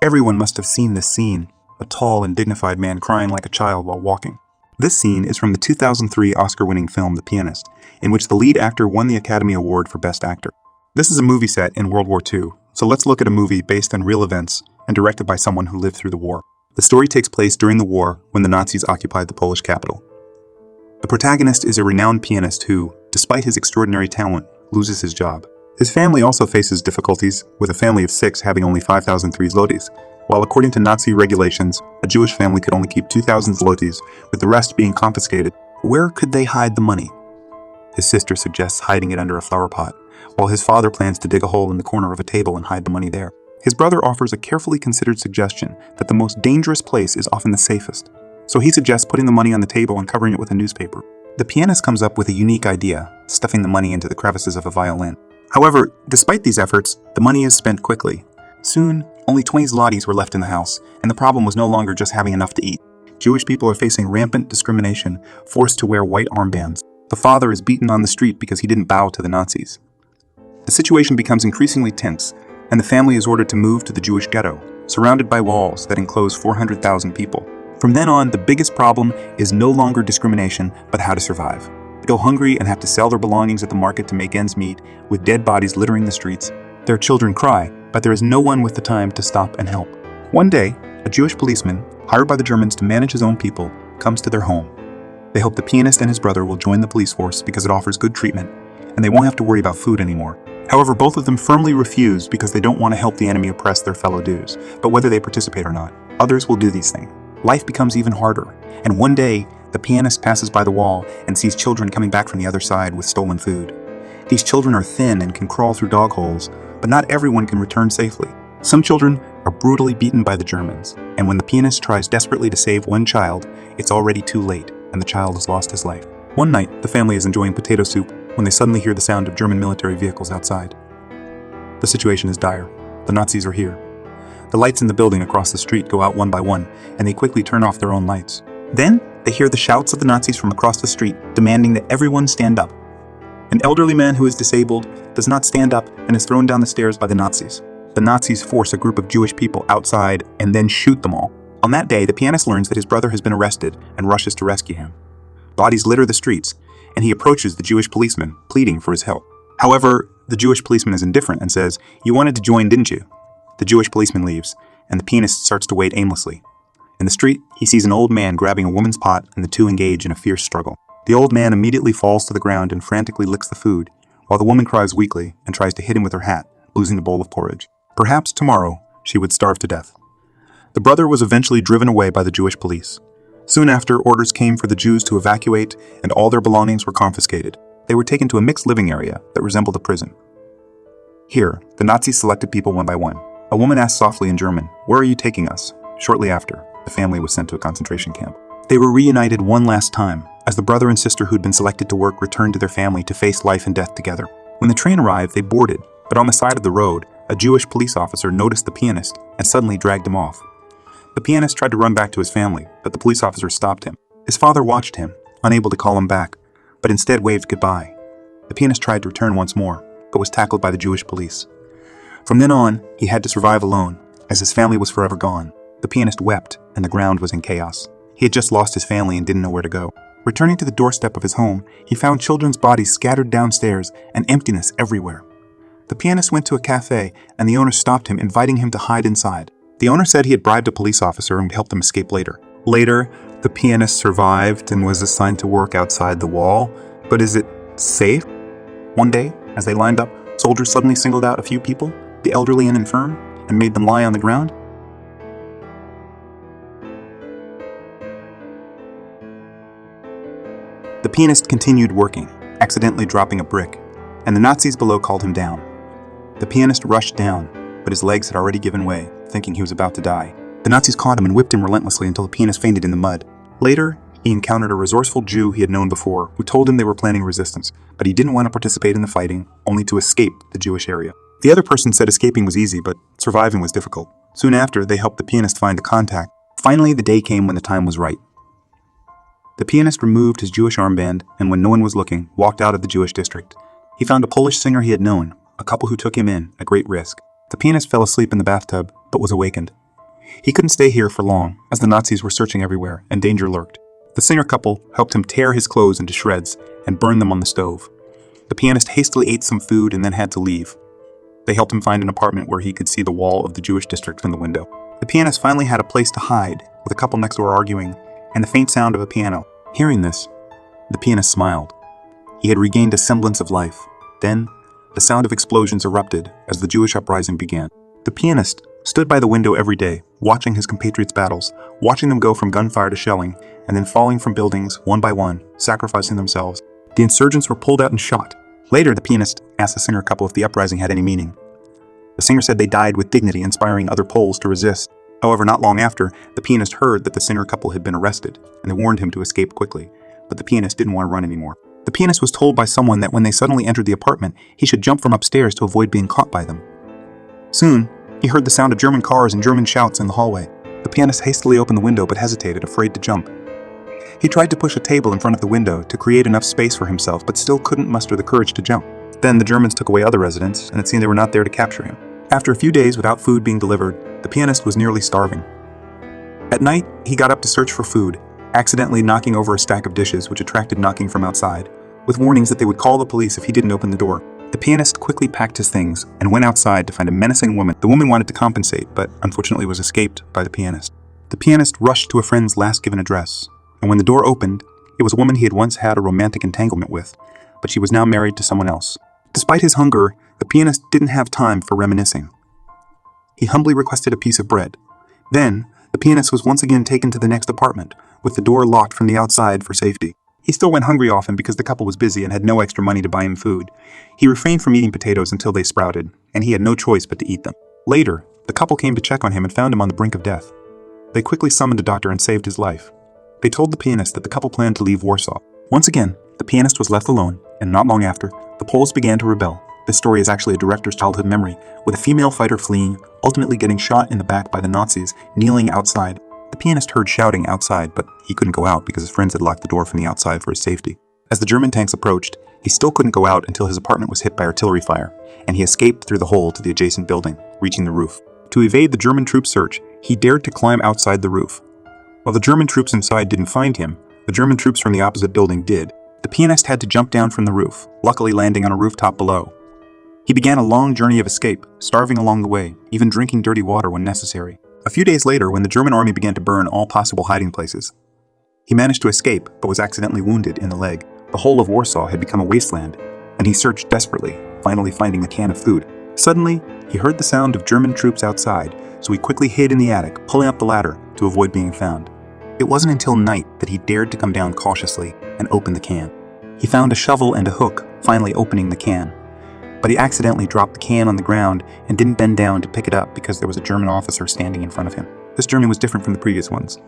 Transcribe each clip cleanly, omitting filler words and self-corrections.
Everyone must have seen this scene, a tall and dignified man crying like a child while walking. This scene is from the 2003 Oscar-winning film The Pianist, in which the lead actor won the Academy Award for Best Actor. This is a movie set in World War II, so let's look at a movie based on real events and directed by someone who lived through the war. The story takes place during the war when the Nazis occupied the Polish capital. The protagonist is a renowned pianist who, despite his extraordinary talent, loses his job. His family also faces difficulties, with a family of 6 having only 5,003 zlotys, while according to Nazi regulations, a Jewish family could only keep 2,000 zlotys, with the rest being confiscated. Where could they hide the money? His sister suggests hiding it under a flower pot, while his father plans to dig a hole in the corner of a table and hide the money there. His brother offers a carefully considered suggestion that the most dangerous place is often the safest, so he suggests putting the money on the table and covering it with a newspaper. The pianist comes up with a unique idea, stuffing the money into the crevices of a violin. However, despite these efforts, the money is spent quickly. Soon, only 20 zlotys were left in the house, and the problem was no longer just having enough to eat. Jewish people are facing rampant discrimination, forced to wear white armbands. The father is beaten on the street because he didn't bow to the Nazis. The situation becomes increasingly tense, and the family is ordered to move to the Jewish ghetto, surrounded by walls that enclose 400,000 people. From then on, the biggest problem is no longer discrimination, but how to survive. They go hungry and have to sell their belongings at the market to make ends meet, with dead bodies littering the streets. Their children cry, but there is no one with the time to stop and help. One day, a Jewish policeman, hired by the Germans to manage his own people, comes to their home. They hope the pianist and his brother will join the police force because it offers good treatment, and they won't have to worry about food anymore. However, both of them firmly refuse because they don't want to help the enemy oppress their fellow Jews, but whether they participate or not, others will do these things. Life becomes even harder, and one day, the pianist passes by the wall and sees children coming back from the other side with stolen food. These children are thin and can crawl through dog holes, but not everyone can return safely. Some children are brutally beaten by the Germans, and when the pianist tries desperately to save one child, it's already too late, and the child has lost his life. One night, the family is enjoying potato soup when they suddenly hear the sound of German military vehicles outside. The situation is dire. The Nazis are here. The lights in the building across the street go out one by one, and they quickly turn off their own lights. Then, they hear the shouts of the Nazis from across the street, demanding that everyone stand up. An elderly man who is disabled does not stand up and is thrown down the stairs by the Nazis. The Nazis force a group of Jewish people outside and then shoot them all. On that day, the pianist learns that his brother has been arrested and rushes to rescue him. Bodies litter the streets, and he approaches the Jewish policeman, pleading for his help. However, the Jewish policeman is indifferent and says, "You wanted to join, didn't you?" The Jewish policeman leaves, and the pianist starts to wait aimlessly. In the street, he sees an old man grabbing a woman's pot, and the two engage in a fierce struggle. The old man immediately falls to the ground and frantically licks the food, while the woman cries weakly and tries to hit him with her hat, losing the bowl of porridge. Perhaps tomorrow, she would starve to death. The brother was eventually driven away by the Jewish police. Soon after, orders came for the Jews to evacuate, and all their belongings were confiscated. They were taken to a mixed living area that resembled a prison. Here, the Nazis selected people one by one. A woman asked softly in German, "Where are you taking us?" Shortly after, the family was sent to a concentration camp. They were reunited one last time, as the brother and sister who'd been selected to work returned to their family to face life and death together. When the train arrived, they boarded, but on the side of the road, a Jewish police officer noticed the pianist and suddenly dragged him off. The pianist tried to run back to his family, but the police officer stopped him. His father watched him, unable to call him back, but instead waved goodbye. The pianist tried to return once more, but was tackled by the Jewish police. From then on, he had to survive alone, as his family was forever gone. The pianist wept, and the ground was in chaos. He had just lost his family and didn't know where to go. Returning to the doorstep of his home, he found children's bodies scattered downstairs and emptiness everywhere. The pianist went to a cafe, and the owner stopped him, inviting him to hide inside. The owner said he had bribed a police officer and would help them escape later. Later, the pianist survived and was assigned to work outside the wall. But is it safe? One day, as they lined up, soldiers suddenly singled out a few people, the elderly and infirm, and made them lie on the ground. The pianist continued working, accidentally dropping a brick, and the Nazis below called him down. The pianist rushed down, but his legs had already given way, thinking he was about to die. The Nazis caught him and whipped him relentlessly until the pianist fainted in the mud. Later, he encountered a resourceful Jew he had known before, who told him they were planning resistance, but he didn't want to participate in the fighting, only to escape the Jewish area. The other person said escaping was easy, but surviving was difficult. Soon after, they helped the pianist find a contact. Finally, the day came when the time was right. The pianist removed his Jewish armband, and when no one was looking, walked out of the Jewish district. He found a Polish singer he had known, a couple who took him in, at great risk. The pianist fell asleep in the bathtub, but was awakened. He couldn't stay here for long, as the Nazis were searching everywhere and danger lurked. The singer couple helped him tear his clothes into shreds and burn them on the stove. The pianist hastily ate some food and then had to leave. They helped him find an apartment where he could see the wall of the Jewish district from the window. The pianist finally had a place to hide, with a couple next door arguing, and the faint sound of a piano. Hearing this, the pianist smiled. He had regained a semblance of life. Then, the sound of explosions erupted as the Jewish uprising began. The pianist stood by the window every day, watching his compatriots' battles, watching them go from gunfire to shelling, and then falling from buildings one by one, sacrificing themselves. The insurgents were pulled out and shot. Later, the pianist asked the singer couple if the uprising had any meaning. The singer said they died with dignity, inspiring other Poles to resist. However, not long after, the pianist heard that the singer couple had been arrested, and they warned him to escape quickly. But the pianist didn't want to run anymore. The pianist was told by someone that when they suddenly entered the apartment, he should jump from upstairs to avoid being caught by them. Soon, he heard the sound of German cars and German shouts in the hallway. The pianist hastily opened the window but hesitated, afraid to jump. He tried to push a table in front of the window to create enough space for himself, but still couldn't muster the courage to jump. Then the Germans took away other residents, and it seemed they were not there to capture him. After a few days without food being delivered, the pianist was nearly starving. At night, he got up to search for food, accidentally knocking over a stack of dishes which attracted knocking from outside, with warnings that they would call the police if he didn't open the door. The pianist quickly packed his things and went outside to find a menacing woman. The woman wanted to compensate, but unfortunately was escaped by the pianist. The pianist rushed to a friend's last given address, and when the door opened, it was a woman he had once had a romantic entanglement with, but she was now married to someone else. Despite his hunger, the pianist didn't have time for reminiscing. He humbly requested a piece of bread. Then, the pianist was once again taken to the next apartment, with the door locked from the outside for safety. He still went hungry often because the couple was busy and had no extra money to buy him food. He refrained from eating potatoes until they sprouted, and he had no choice but to eat them. Later, the couple came to check on him and found him on the brink of death. They quickly summoned a doctor and saved his life. They told the pianist that the couple planned to leave Warsaw. Once again, the pianist was left alone, and not long after, the Poles began to rebel. This story is actually a director's childhood memory, with a female fighter fleeing, ultimately getting shot in the back by the Nazis, kneeling outside. The pianist heard shouting outside, but he couldn't go out because his friends had locked the door from the outside for his safety. As the German tanks approached, he still couldn't go out until his apartment was hit by artillery fire, and he escaped through the hole to the adjacent building, reaching the roof. To evade the German troop search, he dared to climb outside the roof. While the German troops inside didn't find him, the German troops from the opposite building did. The pianist had to jump down from the roof, luckily landing on a rooftop below. He began a long journey of escape, starving along the way, even drinking dirty water when necessary. A few days later, when the German army began to burn all possible hiding places, he managed to escape, but was accidentally wounded in the leg. The whole of Warsaw had become a wasteland, and he searched desperately, finally finding a can of food. Suddenly, he heard the sound of German troops outside, so he quickly hid in the attic, pulling up the ladder to avoid being found. It wasn't until night that he dared to come down cautiously and open the can. He found a shovel and a hook, finally opening the can. But he accidentally dropped the can on the ground and didn't bend down to pick it up because there was a German officer standing in front of him. This journey was different from the previous ones.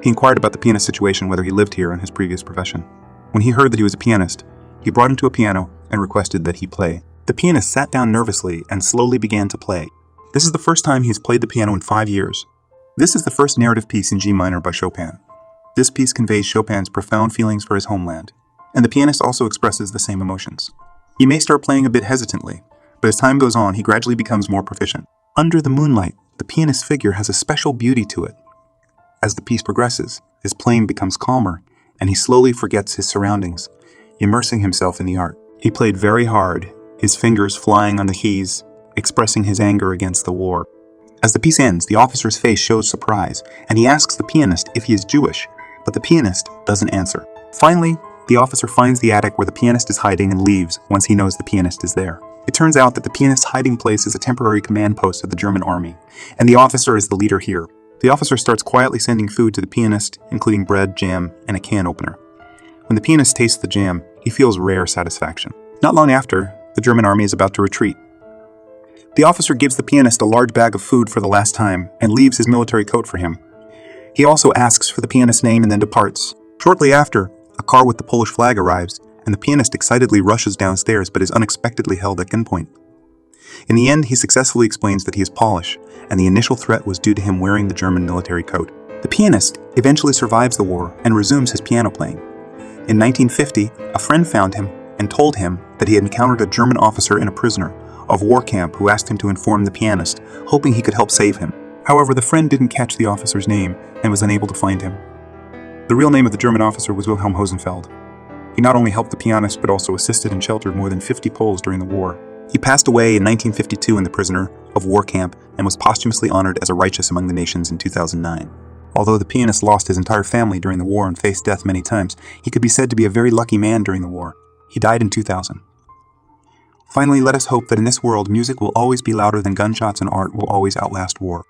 He inquired about the pianist's situation, whether he lived here in his previous profession. When he heard that he was a pianist, he brought him to a piano and requested that he play. The pianist sat down nervously and slowly began to play. This is the first time he's played the piano in 5 years. This is the first narrative piece in G minor by Chopin. This piece conveys Chopin's profound feelings for his homeland, and the pianist also expresses the same emotions. He may start playing a bit hesitantly, but as time goes on, he gradually becomes more proficient. Under the moonlight, the pianist's figure has a special beauty to it. As the piece progresses, his playing becomes calmer, and he slowly forgets his surroundings, immersing himself in the art. He played very hard, his fingers flying on the keys, expressing his anger against the war. As the piece ends, the officer's face shows surprise, and he asks the pianist if he is Jewish, but the pianist doesn't answer. Finally, the officer finds the attic where the pianist is hiding and leaves once he knows the pianist is there. It turns out that the pianist's hiding place is a temporary command post of the German army, and the officer is the leader here. The officer starts quietly sending food to the pianist, including bread, jam, and a can opener. When the pianist tastes the jam, he feels rare satisfaction. Not long after, the German army is about to retreat. The officer gives the pianist a large bag of food for the last time and leaves his military coat for him. He also asks for the pianist's name and then departs. Shortly after, a car with the Polish flag arrives, and the pianist excitedly rushes downstairs but is unexpectedly held at gunpoint. In the end, he successfully explains that he is Polish, and the initial threat was due to him wearing the German military coat. The pianist eventually survives the war and resumes his piano playing. In 1950, a friend found him and told him that he had encountered a German officer and a prisoner of war camp who asked him to inform the pianist, hoping he could help save him. However, the friend didn't catch the officer's name and was unable to find him. The real name of the German officer was Wilhelm Hosenfeld. He not only helped the pianist but also assisted and sheltered more than 50 Poles during the war. He passed away in 1952 in the prisoner of war camp and was posthumously honored as a righteous among the nations in 2009. Although the pianist lost his entire family during the war and faced death many times, he could be said to be a very lucky man during the war. He died in 2000. Finally, let us hope that in this world, music will always be louder than gunshots and art will always outlast war.